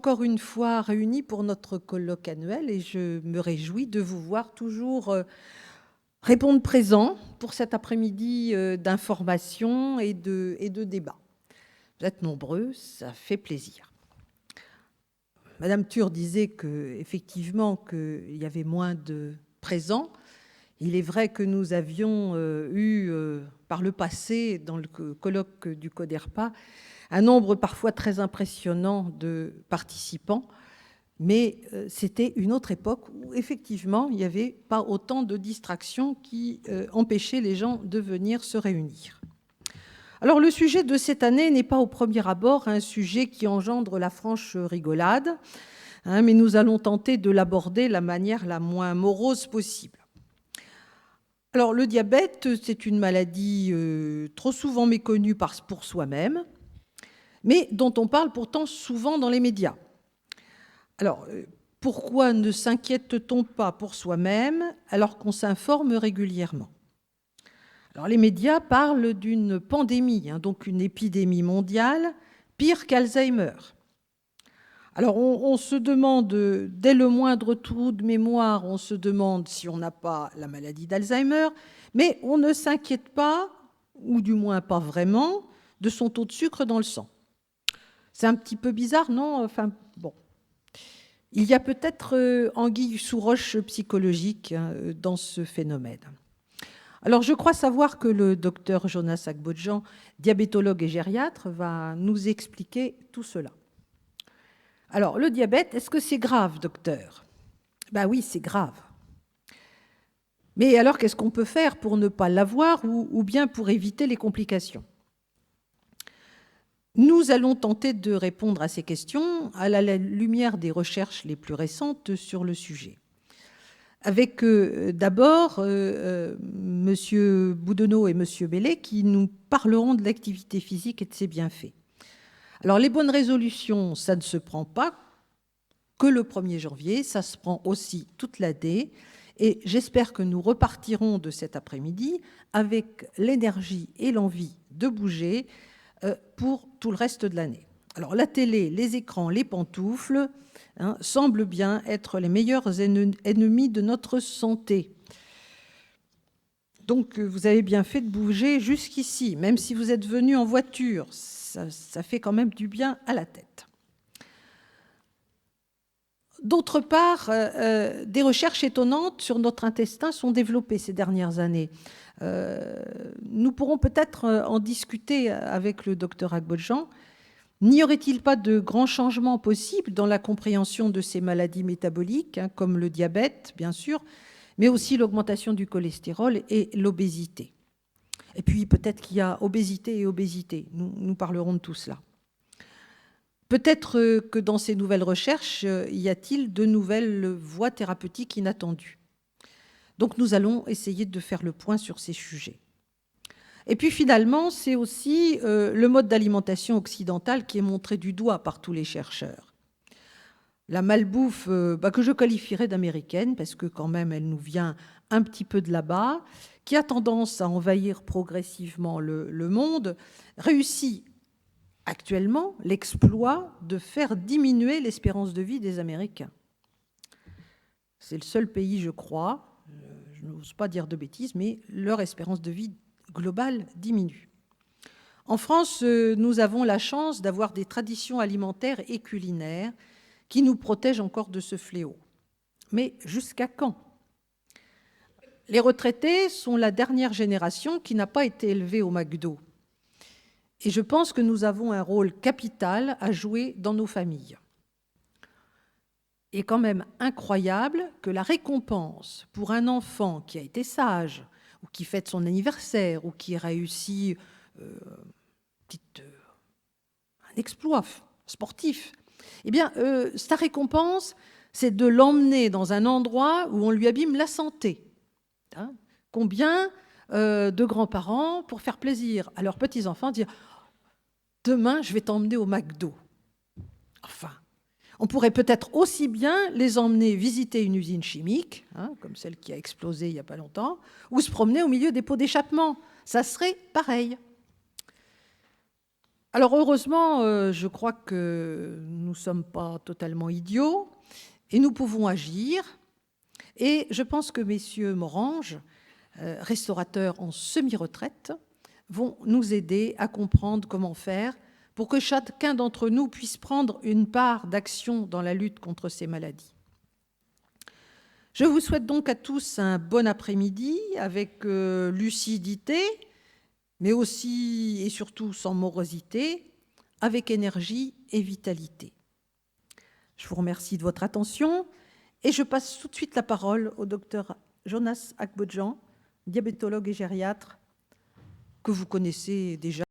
encore une fois réunis pour notre colloque annuel et je me réjouis de vous voir toujours répondre présent pour cet après-midi d'information et de débat. Vous êtes nombreux, ça fait plaisir. Madame Thur disait qu'effectivement qu'il y avait moins de présents. Il est vrai que nous avions eu par le passé, dans le colloque du CODERPA, un nombre parfois très impressionnant de participants, mais c'était une autre époque où effectivement il n'y avait pas autant de distractions qui empêchaient les gens de venir se réunir. Alors le sujet de cette année n'est pas au premier abord un sujet qui engendre la franche rigolade, mais nous allons tenter de l'aborder de la manière la moins morose possible. Alors le diabète, c'est une maladie trop souvent méconnue pour soi-même, mais dont on parle pourtant souvent dans les médias. Alors, pourquoi ne s'inquiète-t-on pas pour soi-même alors qu'on s'informe régulièrement ? Alors, les médias parlent d'une pandémie, donc une épidémie mondiale, pire qu'Alzheimer. Alors, on se demande, dès le moindre trou de mémoire, on se demande si on n'a pas la maladie d'Alzheimer, mais on ne s'inquiète pas, ou du moins pas vraiment, de son taux de sucre dans le sang. C'est un petit peu bizarre, non ? Enfin, bon. Il y a peut-être anguille sous roche psychologique dans ce phénomène. Alors, je crois savoir que le docteur Jonas Agbodjan, diabétologue et gériatre, va nous expliquer tout cela. Alors, le diabète, est-ce que c'est grave, docteur ? Ben oui, c'est grave. Mais alors, qu'est-ce qu'on peut faire pour ne pas l'avoir ou bien pour éviter les complications ? Nous allons tenter de répondre à ces questions à la lumière des recherches les plus récentes sur le sujet. Avec d'abord M. Boudonneau et M. Bellet qui nous parleront de l'activité physique et de ses bienfaits. Alors les bonnes résolutions, ça ne se prend pas que le 1er janvier, ça se prend aussi toute l'année. Et j'espère que nous repartirons de cet après-midi avec l'énergie et l'envie de bouger pour tout le reste de l'année. Alors la télé, les écrans, les pantoufles semblent bien être les meilleurs ennemis de notre santé. Donc vous avez bien fait de bouger jusqu'ici, même si vous êtes venu en voiture, ça fait quand même du bien à la tête. D'autre part, des recherches étonnantes sur notre intestin sont développées ces dernières années. Nous pourrons peut-être en discuter avec le docteur Agbodjan. N'y aurait-il pas de grands changements possibles dans la compréhension de ces maladies métaboliques, comme le diabète, bien sûr, mais aussi l'augmentation du cholestérol et l'obésité ? Et puis peut-être qu'il y a obésité et obésité. Nous parlerons de tout cela. Peut-être que dans ces nouvelles recherches, y a-t-il de nouvelles voies thérapeutiques inattendues. Donc nous allons essayer de faire le point sur ces sujets. Et puis finalement, c'est aussi le mode d'alimentation occidental qui est montré du doigt par tous les chercheurs. La malbouffe, que je qualifierais d'américaine, parce que quand même elle nous vient un petit peu de là-bas, qui a tendance à envahir progressivement le monde, réussit actuellement l'exploit de faire diminuer l'espérance de vie des Américains. C'est le seul pays, je crois, je n'ose pas dire de bêtises, mais leur espérance de vie globale diminue. En France, nous avons la chance d'avoir des traditions alimentaires et culinaires qui nous protègent encore de ce fléau. Mais jusqu'à quand ? Les retraités sont la dernière génération qui n'a pas été élevée au McDo. Et je pense que nous avons un rôle capital à jouer dans nos familles. Il est quand même incroyable que la récompense pour un enfant qui a été sage, ou qui fête son anniversaire, ou qui réussit un exploit sportif, eh bien, sa récompense, c'est de l'emmener dans un endroit où on lui abîme la santé. Combien de grands-parents, pour faire plaisir à leurs petits-enfants, dire « Demain, je vais t'emmener au McDo ». Enfin, on pourrait peut-être aussi bien les emmener visiter une usine chimique, comme celle qui a explosé il n'y a pas longtemps, ou se promener au milieu des pots d'échappement. Ça serait pareil. Alors heureusement, je crois que nous ne sommes pas totalement idiots et nous pouvons agir. Et je pense que messieurs Morange, restaurateurs en semi-retraite, vont nous aider à comprendre comment faire pour que chacun d'entre nous puisse prendre une part d'action dans la lutte contre ces maladies. Je vous souhaite donc à tous un bon après-midi avec lucidité, mais aussi et surtout sans morosité, avec énergie et vitalité. Je vous remercie de votre attention et je passe tout de suite la parole au docteur Jonas Akbodjan, diabétologue et gériatre, que vous connaissez déjà.